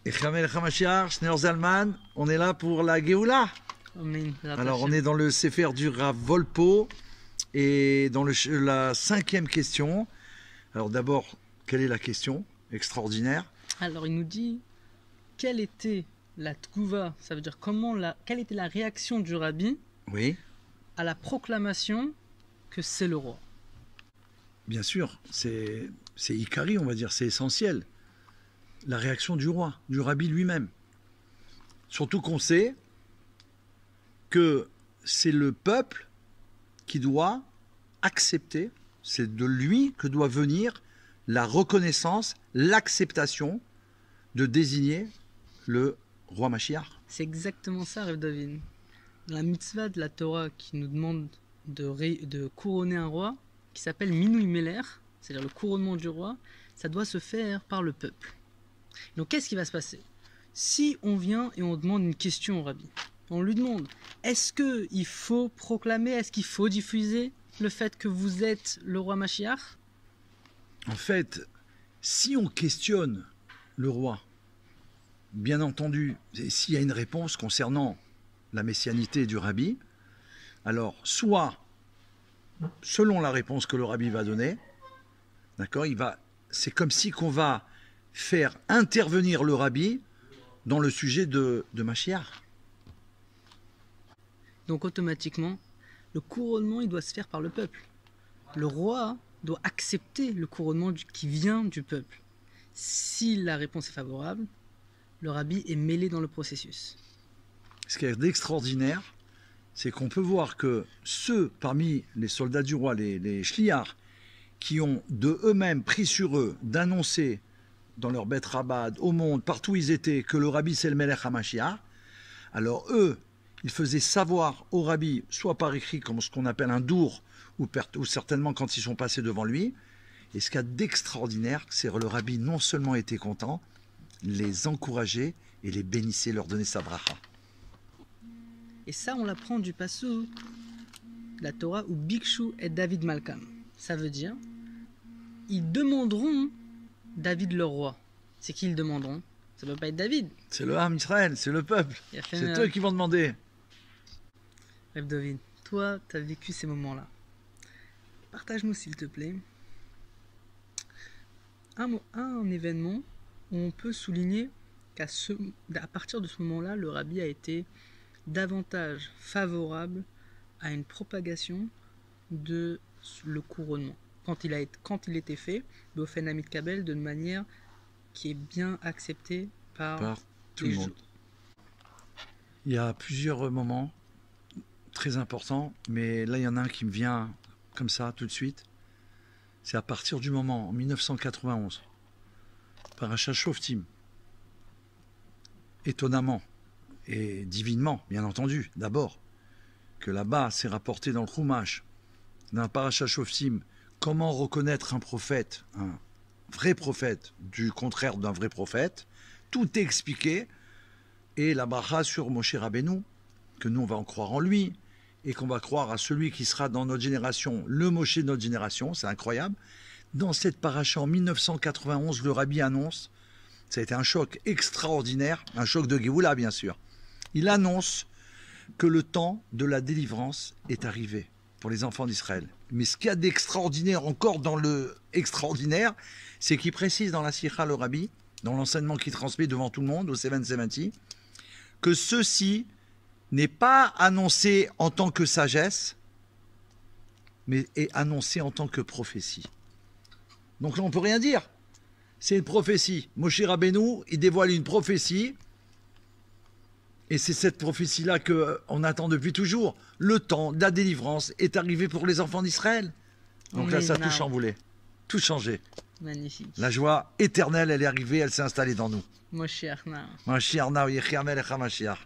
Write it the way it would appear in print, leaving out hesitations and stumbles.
Echamel Hamashiach, Shneur Zalman, on est là pour la Géoula. Amen. Alors on est dans le Sefer du Rav Volpo et dans la 5e question. Alors d'abord, quelle est la question? Extraordinaire. Alors il nous dit quelle était la tgouva, ça veut dire quelle était la réaction du rabbi Oui, à la proclamation que c'est le roi. bien sûr, c'est Ikari, on va dire, c'est essentiel. La réaction du roi, du rabbi lui-même. Surtout qu'on sait que c'est le peuple qui doit accepter, c'est de lui que doit venir la reconnaissance, l'acceptation de désigner le roi Mashiach. C'est exactement ça, Rav David. La mitzvah de la Torah qui nous demande de couronner un roi, qui s'appelle Minui Meler, c'est-à-dire le couronnement du roi, ça doit se faire par le peuple. Donc qu'est-ce qui va se passer? Si on vient et on demande une question au rabbi, on lui demande, est-ce qu'il faut proclamer, est-ce qu'il faut diffuser le fait que vous êtes le roi Mashiach? En fait, si on questionne le roi, bien entendu, s'il y a une réponse concernant la messianité du rabbi, alors soit, selon la réponse que le rabbi va donner, d'accord, c'est comme si qu'on va faire intervenir le rabbi dans le sujet de Mashiach. Donc automatiquement, le couronnement, il doit se faire par le peuple. Le roi doit accepter le couronnement qui vient du peuple. Si la réponse est favorable, le rabbi est mêlé dans le processus. Ce qui est d'extraordinaire, c'est qu'on peut voir que ceux parmi les soldats du roi, les shliach, qui ont de eux-mêmes pris sur eux d'annoncer dans leur bête rabad, au monde, partout où ils étaient, que le rabbi c'est le Melech HaMashiach, alors eux, ils faisaient savoir au rabbi, soit par écrit, comme ce qu'on appelle un dour, ou certainement quand ils sont passés devant lui. Et ce qu'il y a d'extraordinaire, c'est que le rabbi non seulement était content, les encourageait et les bénissait, leur donnait sa bracha. Et ça, on l'apprend du passou, la Torah, où Bikshu et David Malkam. Ça veut dire, ils demanderont David le roi. C'est qui ils demanderont? Ça ne peut pas être David. C'est le Ham Israël, c'est le peuple. C'est eux qui vont demander. Rav David, toi, tu as vécu ces moments-là. Partage-nous, s'il te plaît, un événement où on peut souligner qu'à partir de ce moment-là, le rabbi a été davantage favorable à une propagation de le couronnement. Quand il était fait, Beofen Hamid Kabel, de manière qui est bien acceptée par tout le monde. Il y a plusieurs moments très importants, mais là il y en a un qui me vient comme ça tout de suite. C'est à partir du moment, en 1991, Parashat Shoftim, étonnamment et divinement, bien entendu, d'abord, que là-bas c'est rapporté dans le Chumash, dans Parashat Shoftim, comment reconnaître un prophète, un vrai prophète, du contraire d'un vrai prophète. Tout est expliqué. Et la bracha sur Moshe Rabbeinu, que nous on va en croire en lui, et qu'on va croire à celui qui sera dans notre génération, le Moshe de notre génération, c'est incroyable. Dans cette paracha en 1991, le rabbi annonce, ça a été un choc extraordinaire, un choc de Géoula bien sûr. Il annonce que le temps de la délivrance est arrivé pour les enfants d'Israël. Mais ce qu'il y a d'extraordinaire, encore dans le extraordinaire, c'est qu'il précise dans la Sikha, le Rabbi, dans l'enseignement qu'il transmet devant tout le monde, au 770, que ceci n'est pas annoncé en tant que sagesse, mais est annoncé en tant que prophétie. Donc là, on ne peut rien dire. C'est une prophétie. Moshe Rabbeinu, il dévoile une prophétie, et c'est cette prophétie-là qu'on attend depuis toujours. Le temps de la délivrance est arrivé pour les enfants d'Israël. Donc là, ça a tout chamboulé, tout changé. Magnifique. La joie éternelle, elle est arrivée, elle s'est installée dans nous. Moshe Arnaud. Mashiach, Yechia Melech HaMashiach.